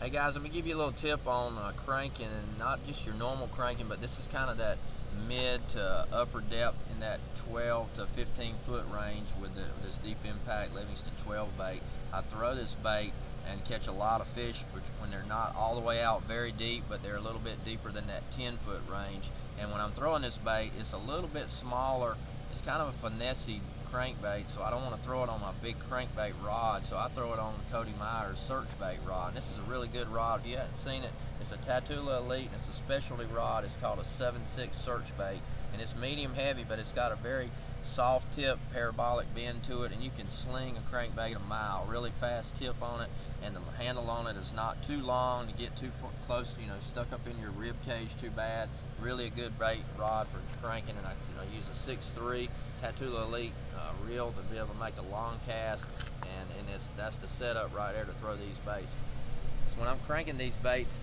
Hey guys, let me give you a little tip on cranking, and not just your normal cranking, but this is kind of that mid to upper depth in that 12 to 15 foot range with this deep impact Livingston 12 bait. I throw this bait and catch a lot of fish when they're not all the way out very deep, but they're a little bit deeper than that 10 foot range. And when I'm throwing this bait, it's a little bit smaller. It's kind of a finessey crankbait, so I don't want to throw it on my big crankbait rod, so I throw it on Cody Meyer's search bait rod. And this is a really good rod. If you haven't seen it, it's a Tatula Elite, and it's a specialty rod. It's called a 7.6 search bait, and it's medium heavy, but it's got a very soft tip, parabolic bend to it, and you can sling a crankbait a mile. Really fast tip on it, and the handle on it is not too long to get too close, stuck up in your rib cage too bad. Really a good bait rod for cranking, and I use a 6.3 Tatula Elite reel to be able to make a long cast, and that's the setup right there to throw these baits. So when I'm cranking these baits,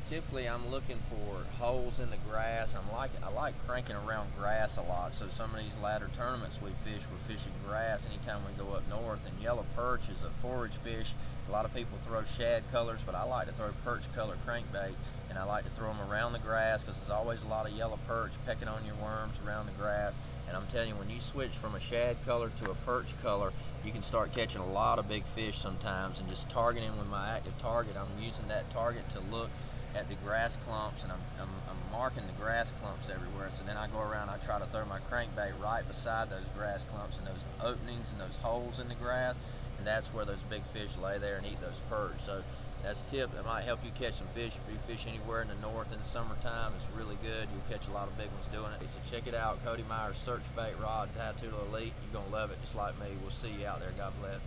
typically I'm looking for holes in the grass. I like cranking around grass a lot. So some of these ladder tournaments we're fishing grass anytime we go up north. And yellow perch is a forage fish. A lot of people throw shad colors, but I like to throw perch color crankbait, and I like to throw them around the grass because there's always a lot of yellow perch pecking on your worms around the grass. And I'm telling you, when you switch from a shad color to a perch color, you can start catching a lot of big fish sometimes. And just targeting with my active target, I'm using that target to look at the grass clumps, and I'm marking the grass clumps everywhere. So then I go around, I try to throw my crankbait right beside those grass clumps and those openings and those holes in the grass, and that's where those big fish lay there and eat those perch. So that's a tip that might help you catch some fish. If you fish anywhere in the north in the summertime, it's really good. You'll catch a lot of big ones doing it. So check it out, Cody Meyer's search bait rod, Tatula Elite. You're gonna love it just like me. We'll see you out there. God bless.